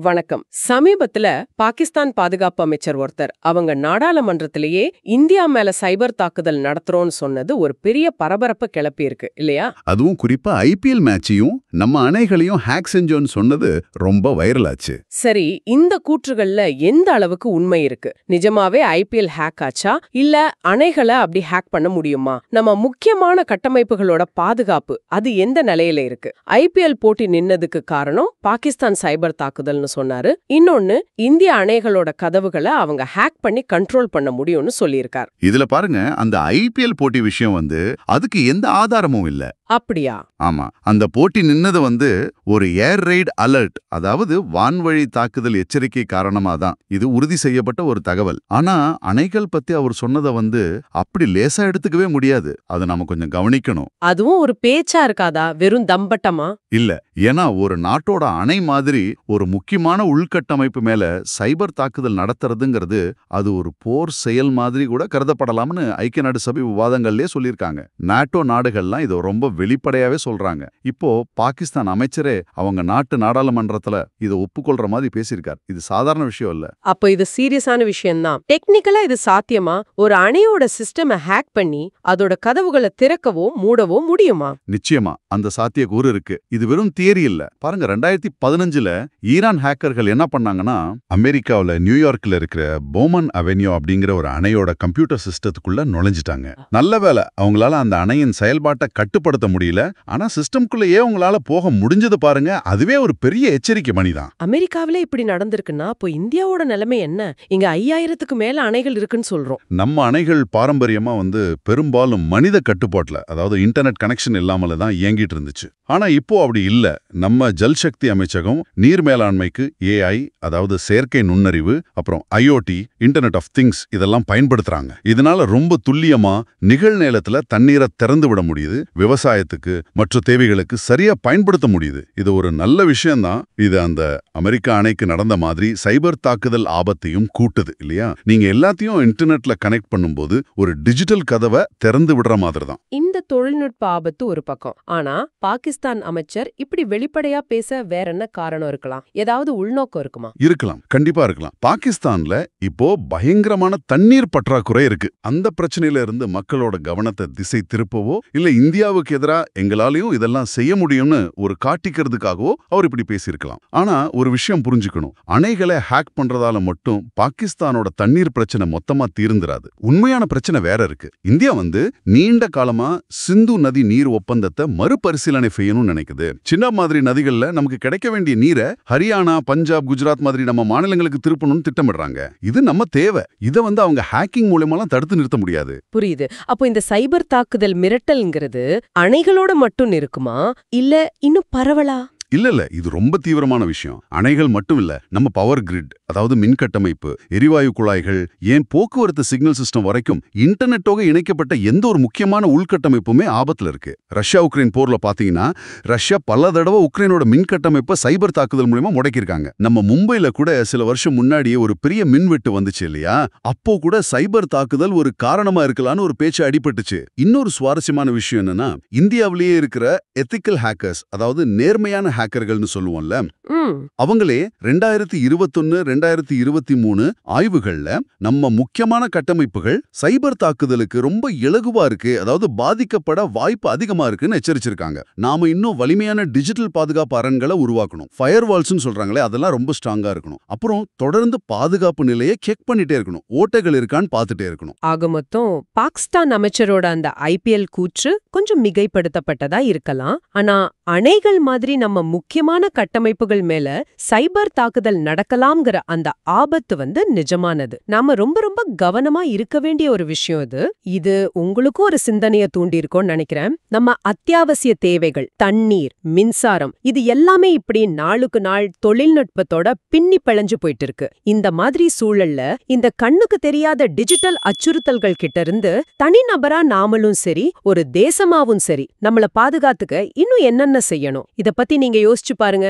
வணக்கம். சமீபத்துல பாகிஸ்தான் பாதுகாப்பு அமைச்சர் ஒருத்தர் அவங்க நாடாளுமன்றத்திலேயே இந்தியா மேல சைபர் தாக்குதல் நடத்துறோம்னு சொன்னது ஒரு பெரிய பரபரப்பை கிளப்பி இருக்கு இல்லையா? அதுவும் குறிப்பா ஐபிஎல் மேட்சையும் நம்ம அணைகளையும் ஹேக் செஞ்சோன்னு சொன்னது ரொம்ப வைரல் ஆச்சு. சரி, இந்த கூற்றுகள்ல எந்த அளவுக்கு உண்மை இருக்கு? நிஜமாவே ஐபிஎல் ஹேக் ஆச்சா இல்ல அணைகளை அப்படி ஹேக் பண்ண முடியுமா? நம்ம முக்கியமான கட்டமைப்புகளோட பாதுகாப்பு அது எந்த நிலையில இருக்கு? ஐபிஎல் போட்டி நின்னதுக்கு காரணம் பாகிஸ்தான் சைபர் தாக்குதல் சொன்னாரு. இன்னொன்னு, இந்திய அணைகளோட கதவுகளை அவங்க ஹேக் பண்ணி கண்ட்ரோல் பண்ண முடியும்னு சொல்லியிருக்கார். இதுல பாருங்க, அந்த ஐபிஎல் போட்டி விஷயம் அதுக்கு எந்த ஆதாரமும் இல்ல. அப்படியா? ஆமா, அந்த போட்டி நின்னது ஒரு ஏர் ரெய்ட் அலர்ட், அதாவது வான்வழி தாக்குதல் எச்சரிக்கை காரணமா தான். இது உறுதி செய்யப்பட்ட ஒரு தகவல். ஆனா அணைகள் பத்தி அவர் சொன்னதை அப்படி லேசா எடுத்துக்கவே முடியாது. அதை நாம கொஞ்சம் கவனிக்கணும். அதுவும் ஒரு பேச்சா இருக்காதா, வெறும் தம்பட்டமா? இல்ல, ஏன்னா ஒரு நாட்டோட அணை மாதிரி ஒரு முக்கியமான உள்கட்டமைப்பு மேல சைபர் தாக்குதல் நடத்துறதுங்கிறது அது ஒரு போர் செயல் மாதிரி கூட கருதப்படலாம்னு ஐக்கிய நாடு சபை விவாதங்கள்லயே சொல்லியிருக்காங்க. நாட்டோ நாடுகள்லாம் இதை ரொம்ப வெளிப்படையாவே சொல்றாங்க. இப்போ பாகிஸ்தான் அமைச்சரே அவங்க நாட்டு நாடாளுமன்றத்துல இதை ஒப்புக்கொள்ற மாதிரி பேசியிருக்கார். இது சாதாரண விஷயம் இல்ல. அப்போ இது சீரியஸான விஷயம்தான். டெக்னிக்கலா இது சாத்தியமா? ஒரு அணையோட சிஸ்டமை ஹேக் பண்ணி அதோட கதவுகளை திறக்கவோ மூடவோ முடியுமா? நிச்சயமா அந்த சாத்தியக்கூறு இருக்கு. இது வெறும் தியரி இல்ல. பாருங்க, 2015ல ஈரான் ஹேக்கர்கள் என்ன பண்ணாங்கன்னா, அமெரிக்காவுல நியூயார்க்ல இருக்கிற போமன் அவென்யூ அப்படிங்கிற ஒரு அணையோட கம்ப்யூட்டர் சிஸ்டத்துக்குள்ள நுழைஞ்சிட்டாங்க. நல்ல வேளை அவங்களால அந்த அணையின் செயல்பாட்டை கட்டுப்படுத்த முடியல. ஆனா சிஸ்டம்குள்ளேயே அவங்களால போக முடிஞ்சது பாருங்க. அதுவே ஒரு பெரிய எச்சரிக்கை மணிதான். அமெரிக்காவில இப்படி நடந்திருக்குன்னா அப்போ இந்தியாவோட நிலைமை என்ன? இங்க 5000க்கு மேல அணைகள் இருக்குன்னு சொல்றோம். நம்ம அணைகள் பாரம்பரியமா பெரும்பாலும் மனித கட்டுப்பாட்டுல, அதாவது இன்டர்நெட் கனெக்ஷன் இல்லாமல தான் இயங்கிட்டு இருந்துச்சு. ஆனா இப்போ அப்படி இல்ல. நம்ம ஜல்சக்தி அமைச்சகம் நீர் மேலாண்மைக்கு ஏஐ, அதாவது செயற்கை நுண்ணறிவு, அப்புறம் ஐஓடி, இன்டர்நெட் ஆஃப் திங்ஸ் இதெல்லாம் பயன்படுத்துறாங்க. இதனால ரொம்ப துல்லியமா நிகழ்நேரத்துல தண்ணீரை திறந்து விட முடியுது. விவசாயத்துக்கு மற்ற தேவைகளுக்கு சரியா பயன்படுத்த முடியுது. இது ஒரு நல்ல விஷயம்தான். இது அந்த அமெரிக்கா அணைக்கு நடந்த மாதிரி சைபர் தாக்குதல் ஆபத்தையும் கூட்டுது இல்லையா? நீங்க எல்லாத்தையும் இன்டர்நெட்ல கனெக்ட் பண்ணும்போது ஒரு டிஜிட்டல் கதவை திறந்து விடுற மாதிரி தான். இந்த தொழில்நுட்ப ஆபத்து ஒரு பக்கம். ஆனா பாகிஸ்தான் அமைச்சர் இப்படி வெளிப்படையா பேச வேற என்ன காரணம் இருக்கலாம்? ஏதாவது உள்நோக்கம் இருக்குமா? இருக்கலாம், கண்டிப்பா இருக்கலாம். பாகிஸ்தான்ல இப்போ பயங்கரமான தண்ணீர் பற்றாக்குறை இருக்கு. அந்த பிரச்சனையில இருந்து மக்களோட கவனத்தை திசை திருப்பவோ இல்ல இந்தியாவுக்கு எதிரா எங்களாலையும் இதெல்லாம் செய்ய முடியும்னு ஒரு காட்டிக்கிறதுக்காகவோ அவர் இப்படி பேசியிருக்கலாம். ஆனா ஒரு விஷயம் புரிஞ்சுக்கணும். அணைகளை ஹேக் பண்றதால மட்டும் பாகிஸ்தானோட தண்ணீர் பிரச்சனை மொத்தமா தீர்ந்துராது. உண்மையான பிரச்சனை வேற இருக்கு. இந்தியா நீண்ட காலமா சிந்து நதி நீர் ஒப்பந்தத்தை மறுபரிசீலனை செய்யணும்னு நினைக்குது. சின்ன மாதிரி நதிகள்ல நமக்கு கிடைக்க வேண்டிய நீரை ஹரியானா, பஞ்சாப், குஜராத் மாதிரி நம்ம மாநிலங்களுக்கு திருப்பணும்னு திட்டமிடுறாங்க. இது நம்ம தேவை. இதை அவங்க ஹேக்கிங் மூலமாலாம் தடுத்து நிறுத்த முடியாது. புரியுது. அப்போ இந்த சைபர் தாக்குதல் மிரட்டல்ங்கிறது அணைகளோட மட்டும் இருக்குமா இல்ல இன்னும் பரவலா? இல்ல, இது ரொம்ப தீவிரமான விஷயம். அணைகள் மட்டும் இல்ல, நம்ம பவர் கிரிட், அதாவது மின் கட்டமைப்பு, எரிவாயு குழாய்கள், ஏன் போக்குவரத்து சிக்னல் சிஸ்டம் வரைக்கும் இன்டர்நெட்டோக இணைக்கப்பட்ட எந்த ஒரு முக்கியமான உள்கட்டமைப்புமே ஆபத்துல இருக்கு. ரஷ்யா உக்ரைன் போர்ல பாத்தீங்கன்னா, ரஷ்யா பல தடவை உக்ரைனோட மின் கட்டமைப்பை சைபர் தாக்குதல் மூலமா முடக்கிருக்காங்க. நம்ம மும்பைல கூட சில வருஷம் முன்னாடியே ஒரு பெரிய மின்வெட்டு வந்துச்சு இல்லையா? அப்போ கூட சைபர் தாக்குதல் ஒரு காரணமா இருக்கலாம்னு ஒரு பேச்சு அடிபட்டுச்சு. இன்னொரு சுவாரஸ்யமான விஷயம் என்னன்னா, இந்தியாவிலேயே இருக்கிற எத்திக்கல் ஹேக்கர்ஸ், அதாவது நேர்மையான ஹேக்கர்கள்னு சொல்லுவோம்ல, அவங்களே 2021, 2023 ஆய்வுகள்ல நம்ம முக்கியமான கட்டமைப்புகள் சைபர் தாக்குதலுக்கு ரொம்ப இலகுவா இருக்கு, அதாவது பாதிக்கப்பட வாய்ப்பு அதிகமா இருக்குன்னு எச்சரிச்சிருக்காங்க. நாம இன்னும் வலிமையான டிஜிட்டல் பாதுகாப்பு அரண்களை உருவாக்கணும். ஃபயர்வால்ஸ்னு சொல்றாங்களே, அதெல்லாம் ரொம்ப ஸ்ட்ராங்கா இருக்கணும். அப்புறம் தொடர்ந்து பாதுகாப்பு நிலையை செக் பண்ணிட்டே இருக்கணும். ஓட்டைகள் இருக்கான்னு பார்த்துட்டே இருக்கணும். ஆக மொத்தம் பாகிஸ்தான் அமைச்சரோட அந்த ஐபிஎல் கூற்று கொஞ்சம் மிகைப்படுத்தப்பட்டதா இருக்கலாம். ஆனா அணைகள் மாதிரி நம்ம முக்கியமான கட்டமைப்புகள் மேல சைபர் தாக்குதல் நடக்கலாம்ங்கிற அந்த ஆபத்து நிஜமானது. நாம ரொம்ப ரொம்ப கவனமா இருக்க வேண்டிய ஒரு விஷயம் இது. இது உங்களுக்கும் ஒரு சிந்தனைய தூண்டியிருக்கோன்னு நினைக்கிறேன். நம்ம அத்தியாவசிய தேவைகள், தண்ணீர், மின்சாரம், இது எல்லாமே இப்படி நாளுக்கு நாள் தொழில்நுட்பத்தோட பின்னி பிழைஞ்சு போயிட்டு இருக்கு. இந்த மாதிரி சூழல்ல இந்த கண்ணுக்கு தெரியாத டிஜிட்டல் அச்சுறுத்தல்கள் கிட்ட இருந்து தனிநபரா நாமளும் சரி, ஒரு தேசமாவும் சரி, நம்மள பாதுகாத்துக்க இன்னும் என்னென்ன செய்யணும்? இத பத்தி நீங்க யோசிச்சு பாருங்க.